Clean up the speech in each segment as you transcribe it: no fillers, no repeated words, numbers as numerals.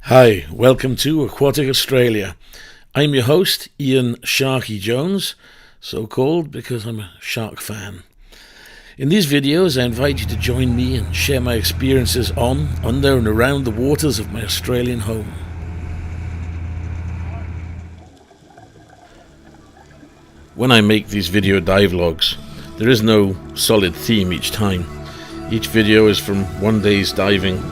Hi, welcome to Aquatic Australia. I'm your host, Ian Sharky Jones, so called because I'm a shark fan. In these videos, I invite you to join me and share my experiences on, under and around the waters of my Australian home. When I make these video dive logs, there is no solid theme each time. Each video is from one day's diving,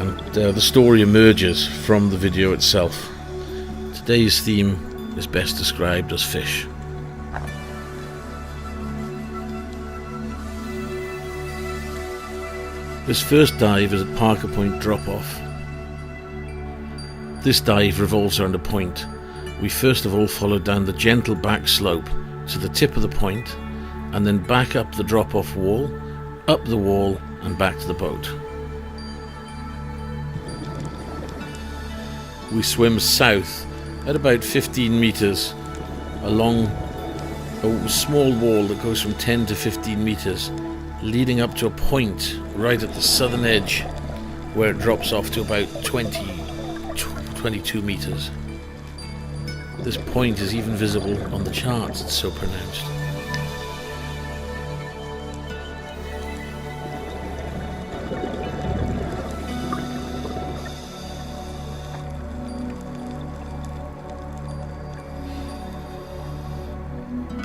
and the story emerges from the video itself. Today's theme is best described as fish. This first dive is at Parker Point Drop-Off. This dive revolves around a point. We first of all follow down the gentle back slope to the tip of the point, and then back up the drop-off wall, up the wall and back to the boat. We swim south at about 15 meters along a small wall that goes from 10 to 15 meters, leading up to a point right at the southern edge where it drops off to about 22 meters. This point is even visible on the charts, it's so pronounced.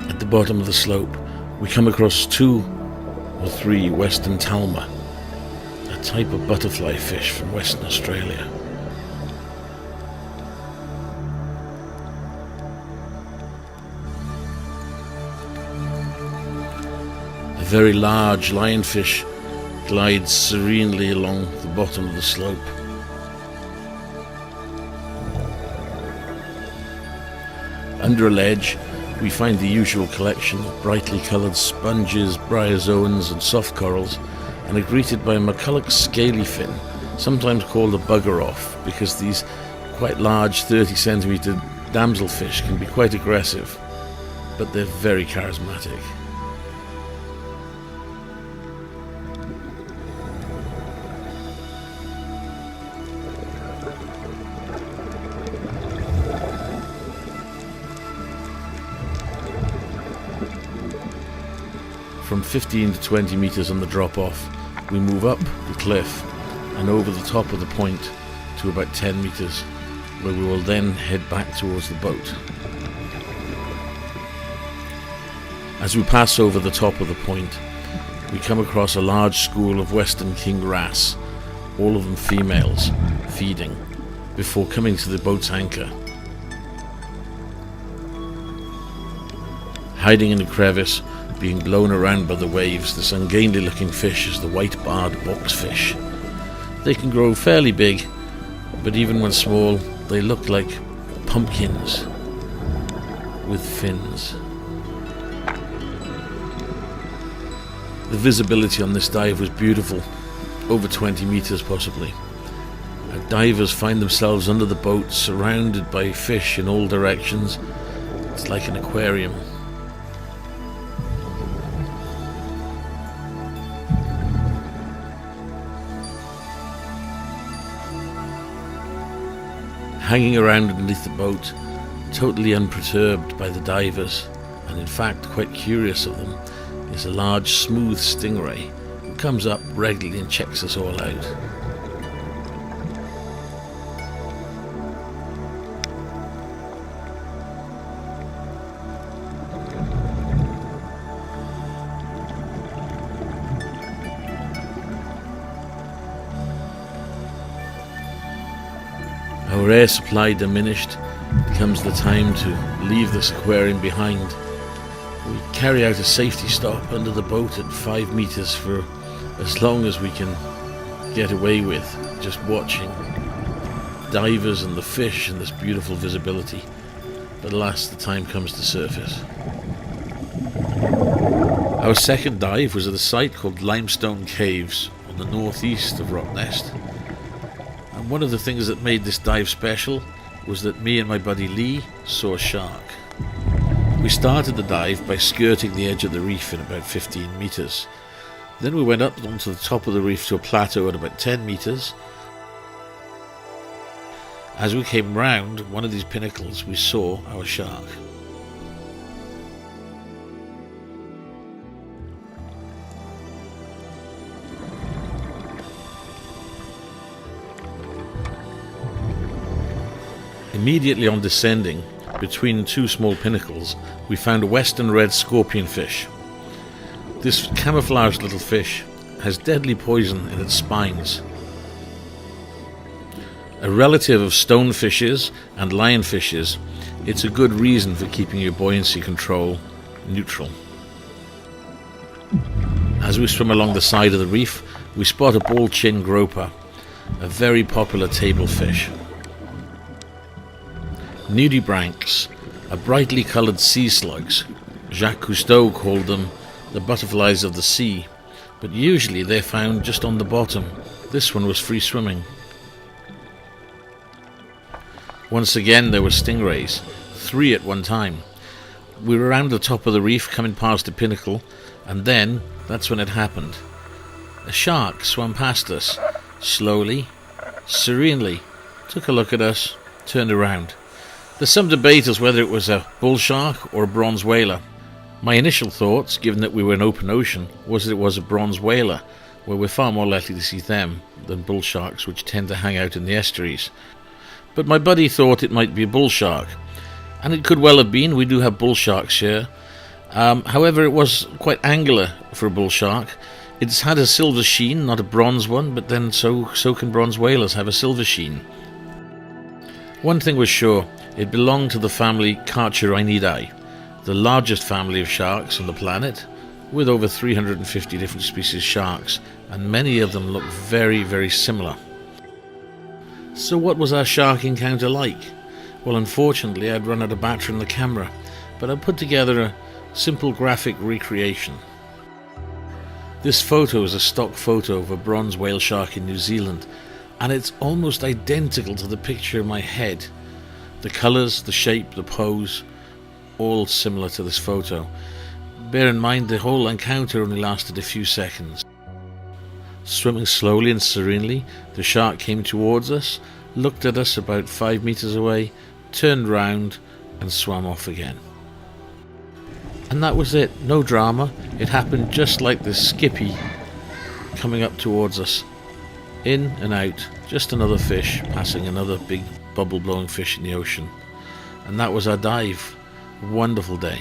At the bottom of the slope, we come across 2 or 3 Western Talma, a type of butterfly fish from Western Australia. A very large lionfish glides serenely along the bottom of the slope. Under a ledge, we find the usual collection of brightly coloured sponges, bryozoans and soft corals, and are greeted by a McCulloch scaly fin, sometimes called a bugger-off, because these quite large 30cm damselfish can be quite aggressive, but they're very charismatic. From 15 to 20 meters on the drop-off, we move up the cliff and over the top of the point to about 10 meters, where we will then head back towards the boat. As we pass over the top of the point, we come across a large school of western king wrasse, all of them females, feeding, before coming to the boat's anchor. Hiding in a crevice, being blown around by the waves, this ungainly looking fish is the white-barred boxfish. They can grow fairly big, but even when small, they look like pumpkins with fins. The visibility on this dive was beautiful, over 20 meters possibly. Our divers find themselves under the boat, surrounded by fish in all directions. It's like an aquarium. Hanging around underneath the boat, totally unperturbed by the divers, and in fact quite curious of them, is a large smooth stingray who comes up regularly and checks us all out. Our air supply diminished, it comes the time to leave this aquarium behind. We carry out a safety stop under the boat at 5 meters for as long as we can get away with, just watching divers and the fish and this beautiful visibility. But alas, the time comes to surface. Our second dive was at a site called Limestone Caves on the northeast of Rottnest. And one of the things that made this dive special was that me and my buddy Lee saw a shark. We started the dive by skirting the edge of the reef in about 15 meters. Then we went up onto the top of the reef to a plateau at about 10 meters. As we came round one of these pinnacles, we saw our shark. Immediately on descending, between two small pinnacles, we found a western red scorpionfish. This camouflaged little fish has deadly poison in its spines. A relative of stonefishes and lionfishes, it's a good reason for keeping your buoyancy control neutral. As we swim along the side of the reef, we spot a ball-chin groper, a very popular table fish. Nudibranchs are brightly coloured sea slugs. Jacques Cousteau called them the butterflies of the sea, but usually they're found just on the bottom. This one was free swimming. Once again there were stingrays, 3 at one time. We were around the top of the reef coming past the pinnacle, and then that's when it happened. A shark swam past us, slowly, serenely, took a look at us, turned around. There's some debate as whether it was a bull shark or a bronze whaler. My initial thoughts, given that we were in open ocean, was that it was a bronze whaler, where we're far more likely to see them than bull sharks, which tend to hang out in the estuaries. But my buddy thought it might be a bull shark, and it could well have been. We do have bull sharks here. However, it was quite angular for a bull shark. It's had a silver sheen, not a bronze one, but then so can bronze whalers have a silver sheen. One thing was sure, it belonged to the family Carcharoenidae, the largest family of sharks on the planet, with over 350 different species of sharks, and many of them look very, very similar. So what was our shark encounter like? Well, unfortunately I'd run out of battery in the camera, but I put together a simple graphic recreation. This photo is a stock photo of a bronze whale shark in New Zealand, and it's almost identical to the picture in my head. The colours, the shape, the pose, all similar to this photo. Bear in mind the whole encounter only lasted a few seconds. Swimming slowly and serenely, the shark came towards us, looked at us about 5 meters away, turned round and swam off again. And that was it, no drama. It happened just like the skippy coming up towards us. In and out, just another fish passing another big bubble blowing fish in the ocean. And that was our dive. Wonderful day.